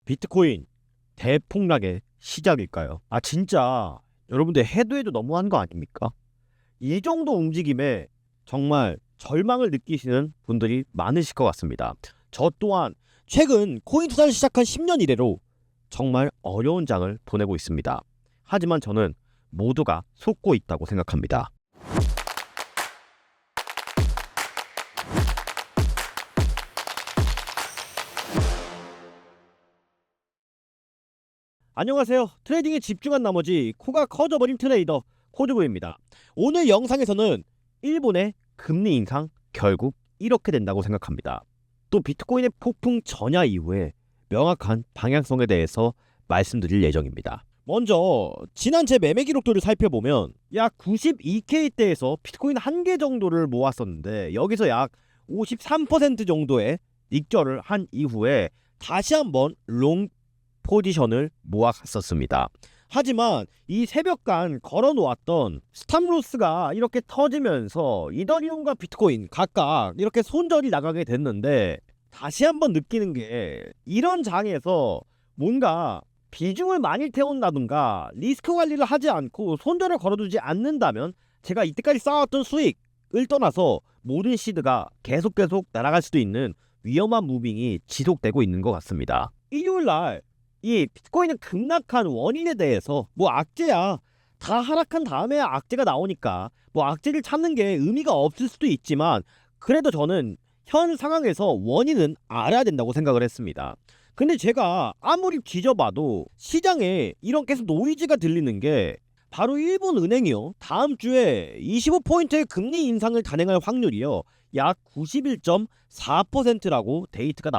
비트코인 대폭락의 시작일까요? 진짜 여러분들 해도 너무한 거 아닙니까? 이 정도 움직임에 정말 절망을 느끼시는 분들이 많으실 것 같습니다. 저 또한 최근 코인 투자를 시작한 10년 이래로 정말 어려운 장을 보내고 있습니다. 하지만 저는 모두가 속고 있다고 생각합니다. 안녕하세요. 트레이딩에 집중한 나머지 코가 커져버린 트레이더 코드부입니다. 오늘 영상에서는 일본의 금리 인상 결국 이렇게 된다고 생각합니다. 또 비트코인의 폭풍 전야 이후에 명확한 방향성에 대해서 말씀드릴 예정입니다. 먼저 지난 제 매매 기록들을 살펴보면 약 92K대에서 비트코인 한 개 정도를 모았었는데 여기서 약 53% 정도의 익절을 한 이후에 다시 한번 롱 포지션을 모아갔었습니다. 하지만 이 새벽간 걸어놓았던 스탑로스가 이렇게 터지면서 이더리움과 비트코인 각각 이렇게 손절이 나가게 됐는데 다시 한번 느끼는 게 이런 장에서 뭔가 비중을 많이 태운다든가 리스크 관리를 하지 않고 손절을 걸어두지 않는다면 제가 이때까지 쌓았던 수익을 떠나서 모든 시드가 계속 날아갈 수도 있는 위험한 무빙이 지속되고 있는 것 같습니다. 일요일날 이 비트코인은 급락한 원인에 대해서 악재야, 다 하락한 다음에 악재가 나오니까 악재를 찾는 게 의미가 없을 수도 있지만 그래도 저는 현 상황에서 원인은 알아야 된다고 생각을 했습니다. 근데 제가 아무리 뒤져봐도 시장에 이런 계속 노이즈가 들리는 게 바로 일본은행이요, 다음 주에 25포인트의 금리 인상을 단행할 확률이요 약 91.4%라고 데이터가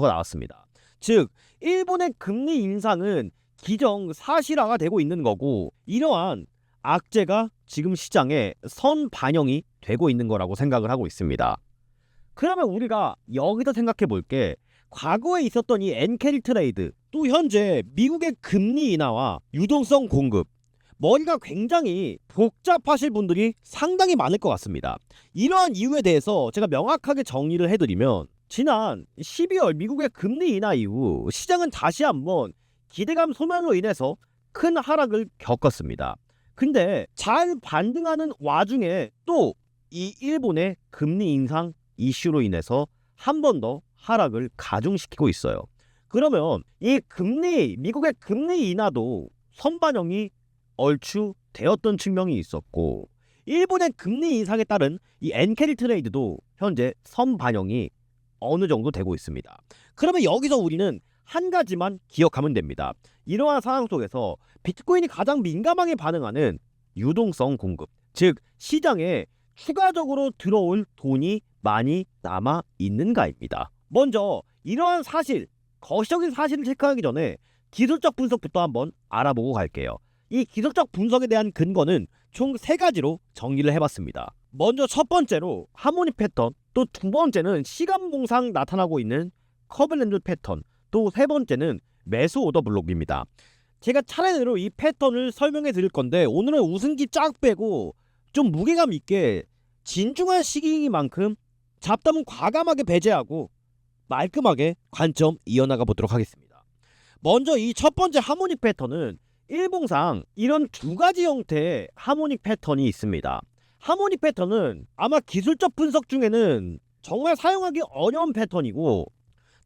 나왔습니다. 즉 일본의 금리 인상은 기정사실화가 되고 있는 거고 이러한 악재가 지금 시장에 선반영이 되고 있는 거라고 생각을 하고 있습니다. 그러면 우리가 여기서 생각해 볼 게 과거에 있었던 이 엔캐리 트레이드, 또 현재 미국의 금리 인하와 유동성 공급, 머리가 굉장히 복잡하실 분들이 상당히 많을 것 같습니다. 이러한 이유에 대해서 제가 명확하게 정리를 해드리면 지난 12월 미국의 금리 인하 이후 시장은 다시 한번 기대감 소멸로 인해서 큰 하락을 겪었습니다. 근데 잘 반등하는 와중에 또 이 일본의 금리 인상 이슈로 인해서 한 번 더 하락을 가중시키고 있어요. 그러면 이 미국의 금리 인하도 선반영이 얼추 되었던 측면이 있었고 일본의 금리 인상에 따른 이 엔캐리 트레이드도 현재 선반영이 어느 정도 되고 있습니다. 그러면 여기서 우리는 한 가지만 기억하면 됩니다. 이러한 상황 속에서 비트코인이 가장 민감하게 반응하는 유동성 공급, 즉 시장에 추가적으로 들어올 돈이 많이 남아 있는가입니다. 먼저 이러한 사실, 거시적인 사실을 체크하기 전에 기술적 분석부터 한번 알아보고 갈게요. 이 기술적 분석에 대한 근거는 총 3가지로 정리를 해봤습니다. 먼저 첫 번째로 하모닉 패턴, 또 두 번째는 시간봉상 나타나고 있는 커블랜드 패턴, 또 세 번째는 매수 오더 블록입니다. 제가 차례대로 이 패턴을 설명해 드릴 건데 오늘은 웃음기 쫙 빼고 좀 무게감 있게 진중한 시기이만큼 잡담은 과감하게 배제하고 말끔하게 관점 이어나가 보도록 하겠습니다. 먼저 이 첫 번째 하모닉 패턴은 일봉상 이런 두 가지 형태의 하모닉 패턴이 있습니다. 하모닉 패턴은 아마 기술적 분석 중에는 정말 사용하기 어려운 패턴이고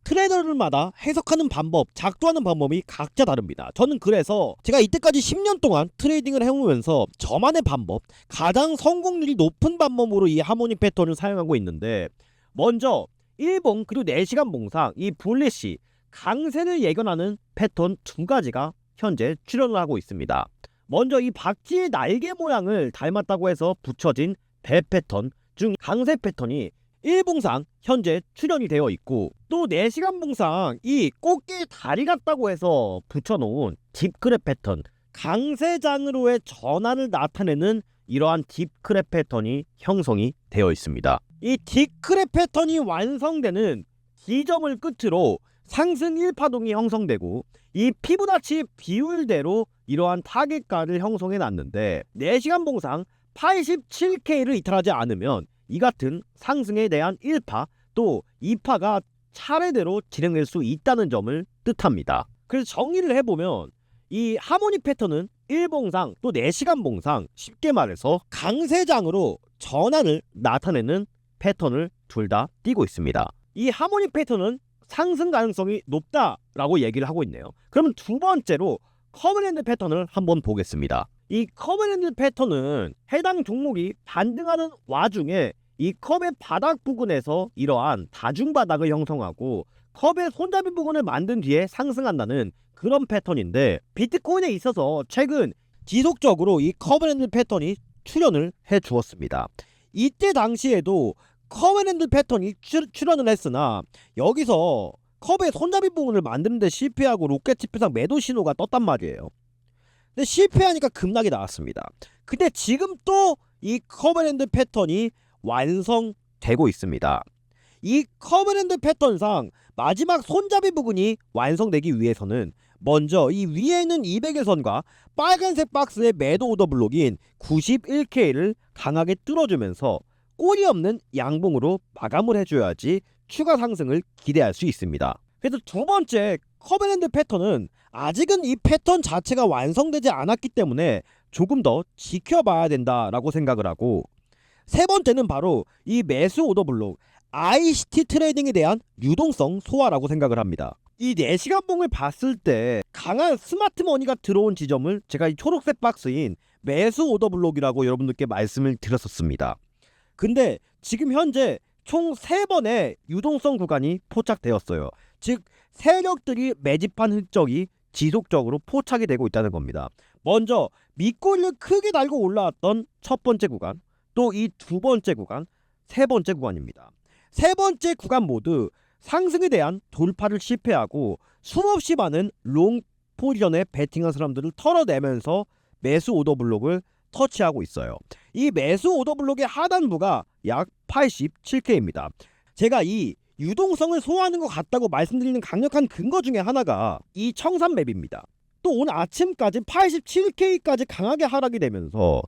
트레이더들마다 해석하는 방법, 작동하는 방법이 각자 다릅니다. 저는 그래서 제가 이때까지 10년 동안 트레이딩을 해오면서 저만의 방법, 가장 성공률이 높은 방법으로 이 하모닉 패턴을 사용하고 있는데 먼저 일봉 그리고 4시간 봉상 이 불리시 강세를 예견하는 패턴 두 가지가 현재 출현을 하고 있습니다. 먼저 이 박쥐의 날개 모양을 닮았다고 해서 붙여진 배 패턴, 즉 강세 패턴이 일봉상 현재 출현이 되어 있고 또 4시간 봉상 이 꽃게 다리 같다고 해서 붙여놓은 딥크랩 패턴, 강세장으로의 전환을 나타내는 이러한 딥크랩 패턴이 형성이 되어 있습니다. 이 딥크랩 패턴이 완성되는 지점을 끝으로 상승 1파동이 형성되고 이 피부나치 비율대로 이러한 타겟가를 형성해 놨는데 4시간 봉상 87K를 이탈하지 않으면 이 같은 상승에 대한 1파 또 2파가 차례대로 진행될 수 있다는 점을 뜻합니다. 그래서 정리를 해보면 이 하모닉 패턴은 1봉상 또 4시간 봉상, 쉽게 말해서 강세장으로 전환을 나타내는 패턴을 둘 다 띄고 있습니다. 이 하모닉 패턴은 상승 가능성이 높다라고 얘기를 하고 있네요. 그러면 두 번째로 커브랜드 패턴을 한번 보겠습니다. 이 커브랜드 패턴은 해당 종목이 반등하는 와중에 이 컵의 바닥 부근에서 이러한 다중바닥을 형성하고 컵의 손잡이 부분을 만든 뒤에 상승한다는 그런 패턴인데, 비트코인에 있어서 최근 지속적으로 이 커브랜드 패턴이 출현을 해 주었습니다. 이때 당시에도 커브랜드 패턴이 출현을 했으나 여기서 컵의 손잡이 부분을 만드는데 실패하고 로켓치프상 매도 신호가 떴단 말이에요. 근데 실패하니까 급락이 나왔습니다. 근데 지금 또 이 커브랜드 패턴이 완성되고 있습니다. 이 커브랜드 패턴상 마지막 손잡이 부분이 완성되기 위해서는 먼저 이 위에 있는 200일 선과 빨간색 박스의 매도 오더 블록인 91K를 강하게 뚫어주면서 꼬리 없는 양봉으로 마감을 해줘야지 추가 상승을 기대할 수 있습니다. 그래서 두 번째 커브랜드 패턴은 아직은 이 패턴 자체가 완성되지 않았기 때문에 조금 더 지켜봐야 된다라고 생각을 하고, 세 번째는 바로 이 매수 오더 블록 ICT 트레이딩에 대한 유동성 소화라고 생각을 합니다. 이 4시간 봉을 봤을 때 강한 스마트 머니가 들어온 지점을 제가 이 초록색 박스인 매수 오더 블록이라고 여러분들께 말씀을 드렸었습니다. 근데 지금 현재 총 3번의 유동성 구간이 포착되었어요. 즉 세력들이 매집한 흔적이 지속적으로 포착이 되고 있다는 겁니다. 먼저 밑꼬리를 크게 달고 올라왔던 첫 번째 구간, 또 이 두 번째 구간, 세 번째 구간입니다. 세 번째 구간 모두 상승에 대한 돌파를 실패하고 수없이 많은 롱 포지션에 베팅한 사람들을 털어내면서 매수 오더 블록을 터치하고 있어요. 이 매수 오더 블록의 하단부가 약 87K입니다. 제가 이 유동성을 소화하는 것 같다고 말씀드리는 강력한 근거 중에 하나가 이 청산 맵입니다. 또 오늘 아침까지 87K까지 강하게 하락이 되면서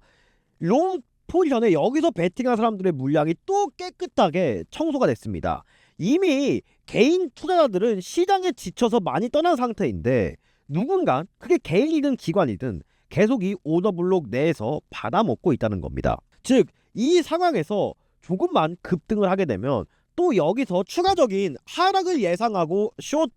롱 포지션에 여기서 베팅한 사람들의 물량이 또 깨끗하게 청소가 됐습니다. 이미 개인 투자자들은 시장에 지쳐서 많이 떠난 상태인데 누군가 그게 개인이든 기관이든 계속 이 오더블록 내에서 받아먹고 있다는 겁니다. 즉 이 상황에서 조금만 급등을 하게 되면 또 여기서 추가적인 하락을 예상하고 숏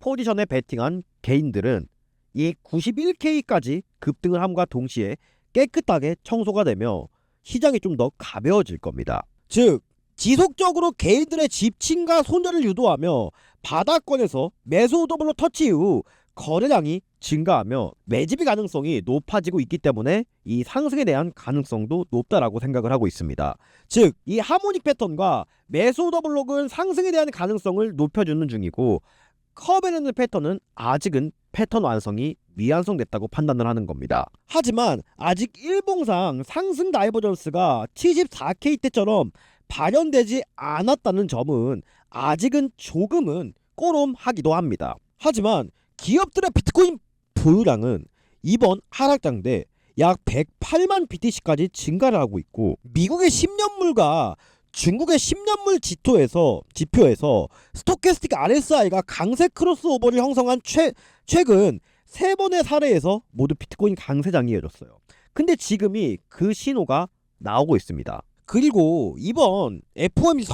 포지션에 베팅한 개인들은 이 91K까지 급등을 함과 동시에 깨끗하게 청소가 되며 시장이 좀 더 가벼워질 겁니다. 즉 지속적으로 개인들의 집침과 손절을 유도하며 바닥권에서 매수 오더블록 터치 이후 거래량이 증가하며 매집의 가능성이 높아지고 있기 때문에 이 상승에 대한 가능성도 높다라고 생각을 하고 있습니다. 즉 이 하모닉 패턴과 매수 오더블록은 상승에 대한 가능성을 높여주는 중이고, 커브랜드 패턴은 아직은 패턴 완성이 미완성됐다고 판단을 하는 겁니다. 하지만 아직 일봉상 상승 다이버전스가 74K 때처럼 발현되지 않았다는 점은 아직은 조금은 꼬롬하기도 합니다. 하지만 기업들의 비트코인 보유량은 이번 하락장 때 약 108만 BTC까지 증가를 하고 있고, 미국의 10년물과 중국의 10년물 지표에서 스토캐스틱 RSI가 강세 크로스오버를 형성한 최근 3번의 사례에서 모두 비트코인 강세장이 이어졌어요. 근데 지금이 그 신호가 나오고 있습니다. 그리고 이번 FOMC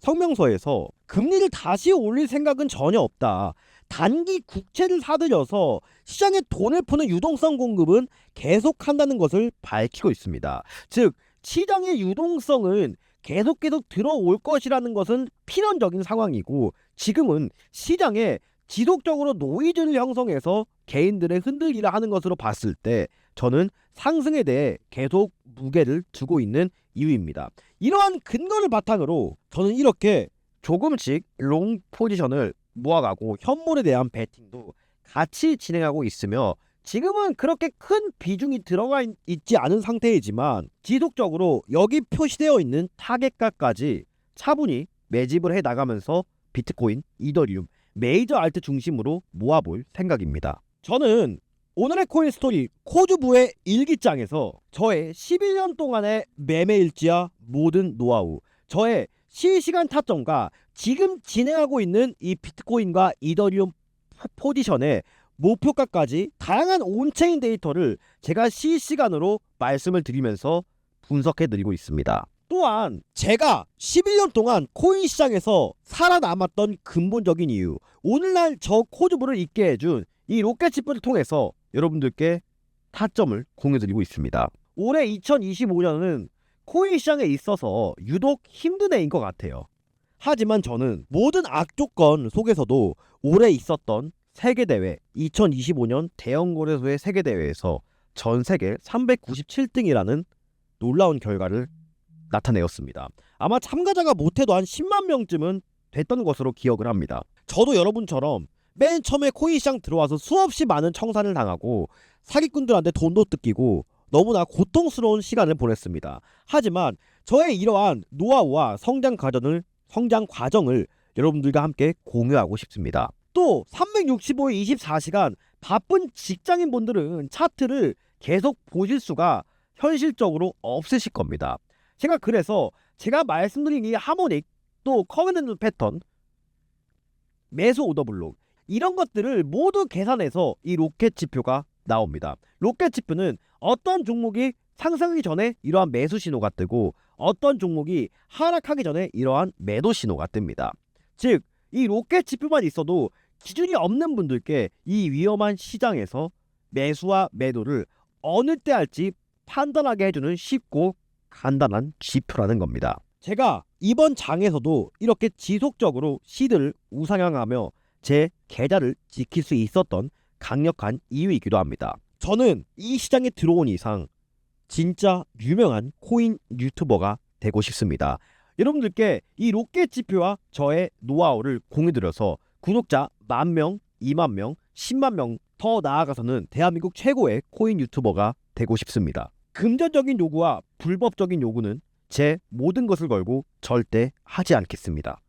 성명서에서 금리를 다시 올릴 생각은 전혀 없다. 단기 국채를 사들여서 시장에 돈을 푸는 유동성 공급은 계속한다는 것을 밝히고 있습니다. 즉 시장의 유동성은 계속 들어올 것이라는 것은 필연적인 상황이고, 지금은 시장에 지속적으로 노이즈를 형성해서 개인들의 흔들기를 하는 것으로 봤을 때 저는 상승에 대해 계속 무게를 두고 있는 이유입니다. 이러한 근거를 바탕으로 저는 이렇게 조금씩 롱 포지션을 모아가고 현물에 대한 베팅도 같이 진행하고 있으며, 지금은 그렇게 큰 비중이 들어가 있지 않은 상태이지만 지속적으로 여기 표시되어 있는 타겟가까지 차분히 매집을 해나가면서 비트코인, 이더리움, 메이저 알트 중심으로 모아볼 생각입니다. 저는 오늘의 코인 스토리 코주부의 일기장에서 저의 11년 동안의 매매 일지와 모든 노하우, 저의 실시간 타점과 지금 진행하고 있는 이 비트코인과 이더리움 포지션의 목표가까지 다양한 온체인 데이터를 제가 실시간으로 말씀을 드리면서 분석해 드리고 있습니다. 또한 제가 11년 동안 코인 시장에서 살아남았던 근본적인 이유, 오늘날 저 코드부를 있게 해준 이 로켓칩을 통해서 여러분들께 타점을 공유드리고 있습니다. 올해 2025년은 코인 시장에 있어서 유독 힘든 해인 것 같아요. 하지만 저는 모든 악조건 속에서도 올해 있었던 세계대회 2025년 대형거래소의 세계대회에서 전세계 397등이라는 놀라운 결과를 나타내었습니다. 아마 참가자가 못해도 한 10만 명쯤은 됐던 것으로 기억을 합니다. 저도 여러분처럼 맨 처음에 코인 시장 들어와서 수없이 많은 청산을 당하고 사기꾼들한테 돈도 뜯기고 너무나 고통스러운 시간을 보냈습니다. 하지만 저의 이러한 노하우와 성장 과정을 여러분들과 함께 공유하고 싶습니다. 또 365일 24시간 바쁜 직장인분들은 차트를 계속 보실 수가 현실적으로 없으실 겁니다. 그래서 제가 말씀드린 이 하모닉, 또 커벤넌트 패턴, 매수 오더 블록, 이런 것들을 모두 계산해서 이 로켓 지표가 나옵니다. 로켓 지표는 어떤 종목이 상승하기 전에 이러한 매수 신호가 뜨고 어떤 종목이 하락하기 전에 이러한 매도 신호가 뜹니다. 즉, 이 로켓 지표만 있어도 기준이 없는 분들께 이 위험한 시장에서 매수와 매도를 어느 때 할지 판단하게 해주는 쉽고 간단한 지표라는 겁니다. 제가 이번 장에서도 이렇게 지속적으로 시드를 우상향하며 제 계좌를 지킬 수 있었던 강력한 이유이기도 합니다. 저는 이 시장에 들어온 이상 진짜 유명한 코인 유튜버가 되고 싶습니다. 여러분들께 이 로켓 지표와 저의 노하우를 공유드려서 구독자 10,000명, 20,000명, 100,000명 더 나아가서는 대한민국 최고의 코인 유튜버가 되고 싶습니다. 금전적인 요구와 불법적인 요구는 제 모든 것을 걸고 절대 하지 않겠습니다.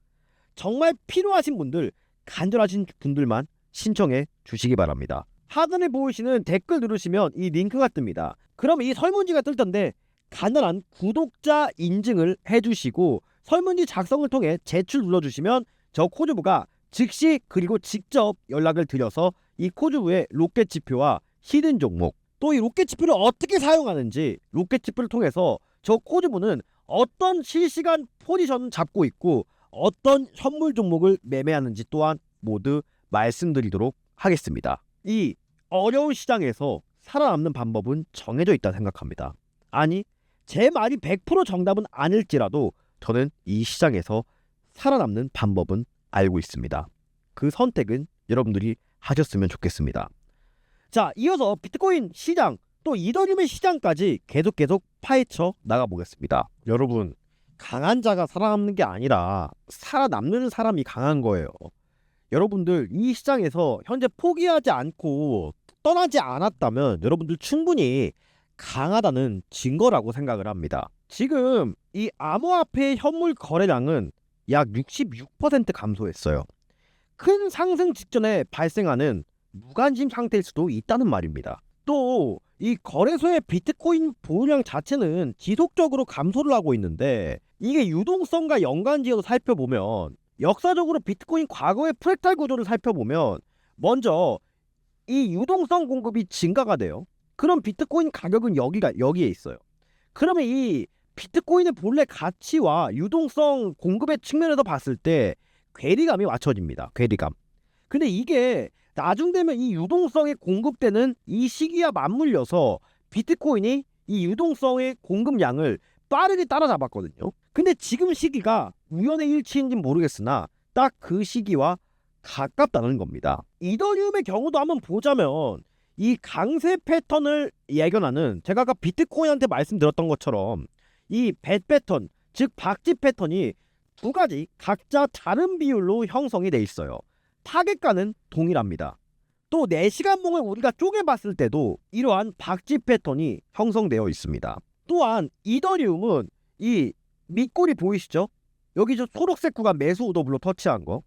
정말 필요하신 분들, 간절하신 분들만 신청해 주시기 바랍니다. 하단에 보이시는 댓글 누르시면 이 링크가 뜹니다. 그럼 이 설문지가 뜰 텐데 간단한 구독자 인증을 해주시고 설문지 작성을 통해 제출 눌러주시면 저 코드부가 즉시 그리고 직접 연락을 드려서 이 코드부의 로켓 지표와 히든 종목, 또 이 로켓 지표를 어떻게 사용하는지, 로켓 지표를 통해서 저 코드부는 어떤 실시간 포지션을 잡고 있고 어떤 선물 종목을 매매하는지 또한 모두 말씀드리도록 하겠습니다. 이 어려운 시장에서 살아남는 방법은 정해져 있다 생각합니다. 아니, 제 말이 100% 정답은 아닐지라도 저는 이 시장에서 살아남는 방법은 알고 있습니다. 그 선택은 여러분들이 하셨으면 좋겠습니다. 자, 이어서 비트코인 시장, 또 이더리움의 시장까지 계속 파헤쳐 나가보겠습니다. 여러분, 강한 자가 살아남는 게 아니라 살아남는 사람이 강한 거예요. 여러분들 이 시장에서 현재 포기하지 않고 떠나지 않았다면 여러분들 충분히 강하다는 증거라고 생각을 합니다. 지금 이 암호화폐 현물 거래량은 약 66% 감소했어요. 큰 상승 직전에 발생하는 무관심 상태일 수도 있다는 말입니다. 또 이 거래소의 비트코인 보유량 자체는 지속적으로 감소를 하고 있는데 이게 유동성과 연관지어서 살펴보면, 역사적으로 비트코인 과거의 프랙탈 구조를 살펴보면 먼저 이 유동성 공급이 증가가 돼요. 그럼 비트코인 가격은 여기에 있어요. 그러면 이 비트코인의 본래 가치와 유동성 공급의 측면에서 봤을 때 괴리감이 맞춰집니다. 괴리감. 근데 이게 나중 되면 이 유동성에 공급되는 이 시기와 맞물려서 비트코인이 이 유동성의 공급량을 빠르게 따라잡았거든요. 근데 지금 시기가 우연의 일치인지는 모르겠으나 딱 그 시기와 가깝다는 겁니다. 이더리움의 경우도 한번 보자면 이 강세 패턴을 예견하는, 제가 아까 비트코인한테 말씀드렸던 것처럼 이 벳 패턴, 즉 박쥐 패턴이 두 가지 각자 다른 비율로 형성이 돼 있어요. 타겟가는 동일합니다. 또 4시간 봉을 우리가 쪼개봤을 때도 이러한 박쥐 패턴이 형성되어 있습니다. 또한 이더리움은 이 밑골이 보이시죠? 여기 저 초록색 구간 매수 오더블로 터치한 거,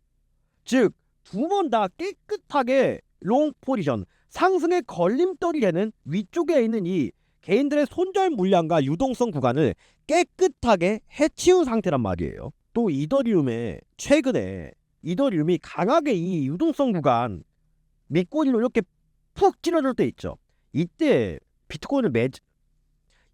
즉 두 번 다 깨끗하게 롱 포지션, 상승의 걸림돌이 되는 위쪽에 있는 이 개인들의 손절 물량과 유동성 구간을 깨끗하게 해치운 상태란 말이에요. 또 이더리움에 최근에 이더리움이 강하게 이 유동성 구간 밑꼬리로 이렇게 푹 찔러줄 때 있죠. 이때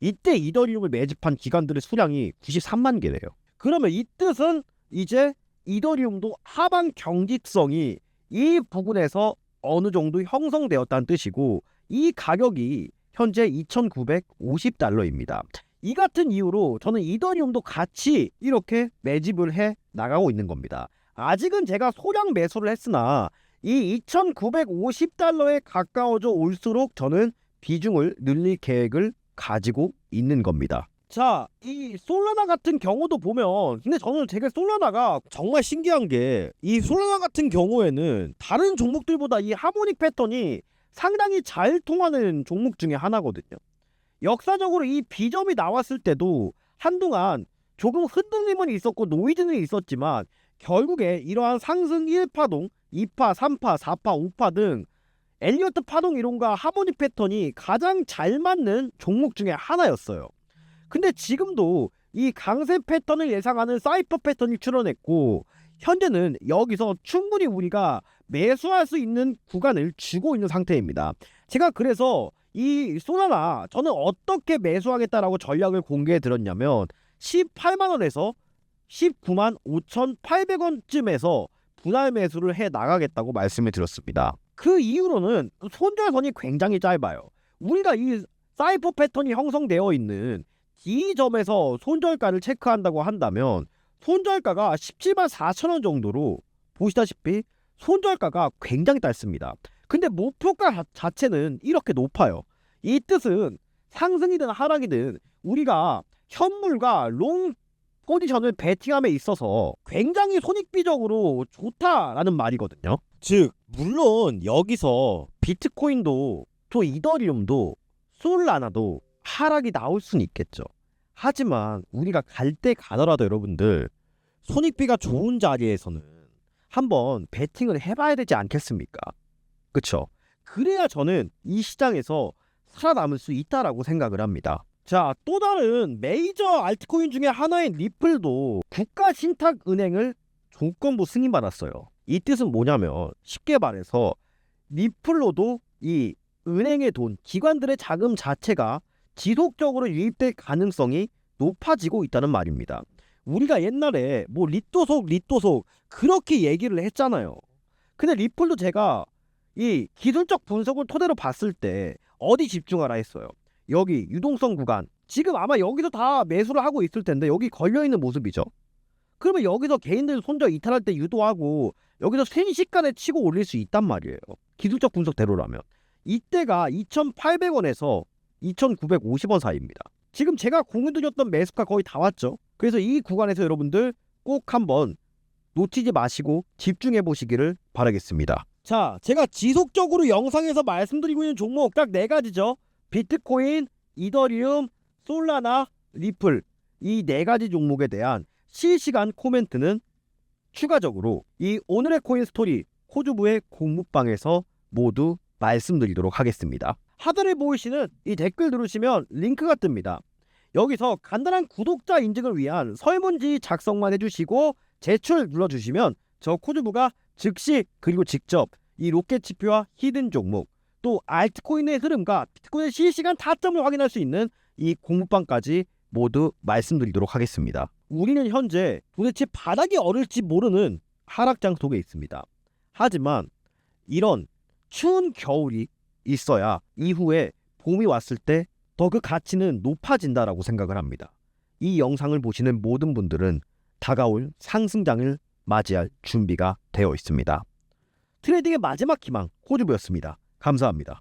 이때 이더리움을 매집한 기관들의 수량이 93만 개래요. 그러면 이 뜻은 이제 이더리움도 하방 경직성이 이 부분에서 어느 정도 형성되었다는 뜻이고, 이 가격이 현재 2,950달러입니다. 이 같은 이유로 저는 이더리움도 같이 이렇게 매집을 해 나가고 있는 겁니다. 아직은 제가 소량 매수를 했으나 이 2,950달러에 가까워져 올수록 저는 비중을 늘릴 계획을 가지고 있는 겁니다. 자, 이 솔라나 같은 경우도 보면, 근데 저는 되게 솔라나가 정말 신기한 게, 이 솔라나 같은 경우에는 다른 종목들보다 이 하모닉 패턴이 상당히 잘 통하는 종목 중에 하나거든요. 역사적으로 이 비점이 나왔을 때도 한동안 조금 흔들림은 있었고 노이즈는 있었지만, 결국에 이러한 상승 1파동, 2파, 3파, 4파, 5파 등 엘리어트 파동 이론과 하모닉 패턴이 가장 잘 맞는 종목 중에 하나였어요. 근데 지금도 이 강세 패턴을 예상하는 사이퍼 패턴이 출현했고, 현재는 여기서 충분히 우리가 매수할 수 있는 구간을 주고 있는 상태입니다. 제가 그래서 이 소나나 저는 어떻게 매수하겠다라고 전략을 공개해 드렸냐면, 18만원에서 19만 5,800원쯤에서 분할 매수를 해 나가겠다고 말씀을 드렸습니다. 그 이유로는 손절선이 굉장히 짧아요. 우리가 이 사이퍼 패턴이 형성되어 있는 이 점에서 손절가를 체크한다고 한다면, 손절가가 17만 4천원 정도로 보시다시피 손절가가 굉장히 짧습니다. 근데 목표가 자체는 이렇게 높아요. 이 뜻은 상승이든 하락이든 우리가 현물과 롱 포지션을 베팅함에 있어서 굉장히 손익비적으로 좋다라는 말이거든요. 즉, 물론 여기서 비트코인도 또 이더리움도 솔라나도 하락이 나올 수는 있겠죠. 하지만 우리가 갈 때 가더라도 여러분들, 손익비가 좋은 자리에서는 한번 베팅을 해봐야 되지 않겠습니까? 그쵸? 그래야 저는 이 시장에서 살아남을 수 있다라고 생각을 합니다. 자, 또 다른 메이저 알트코인 중에 하나인 리플도 국가신탁은행을 조건부 승인받았어요. 이 뜻은 뭐냐면, 쉽게 말해서 리플로도 이 은행의 돈, 기관들의 자금 자체가 지속적으로 유입될 가능성이 높아지고 있다는 말입니다. 우리가 옛날에 뭐 리또속 그렇게 얘기를 했잖아요. 근데 리플도 제가 이 기술적 분석을 토대로 봤을 때 어디 집중하라 했어요. 여기 유동성 구간, 지금 아마 여기서 다 매수를 하고 있을 텐데 여기 걸려있는 모습이죠. 그러면 여기서 개인들 손절 이탈할 때 유도하고 여기서 순식간에 치고 올릴 수 있단 말이에요. 기술적 분석대로라면. 이때가 2,800원에서 2,950원 사이입니다. 지금 제가 공유드렸던 매수가 거의 다 왔죠. 그래서 이 구간에서 여러분들 꼭 한번 놓치지 마시고 집중해 보시기를 바라겠습니다. 자, 제가 지속적으로 영상에서 말씀드리고 있는 종목 딱 4가지죠. 비트코인, 이더리움, 솔라나, 리플, 이 4가지 종목에 대한 실시간 코멘트는 추가적으로 이 오늘의 코인 스토리 코주부의 공부방에서 모두 말씀드리도록 하겠습니다. 하단에 보이시는 이 댓글 누르시면 링크가 뜹니다. 여기서 간단한 구독자 인증을 위한 설문지 작성만 해주시고 제출 눌러주시면 저 코주부가 즉시 그리고 직접 이 로켓 지표와 히든 종목, 또 알트코인의 흐름과 비트코인의 실시간 타점을 확인할 수 있는 이 공부방까지 모두 말씀드리도록 하겠습니다. 우리는 현재 도대체 바닥이 어릴지 모르는 하락장 속에 있습니다. 하지만 이런 추운 겨울이 있어야 이후에 봄이 왔을 때 더 그 가치는 높아진다라고 생각을 합니다. 이 영상을 보시는 모든 분들은 다가올 상승장을 맞이할 준비가 되어 있습니다. 트레이딩의 마지막 희망 코주부였습니다. 감사합니다.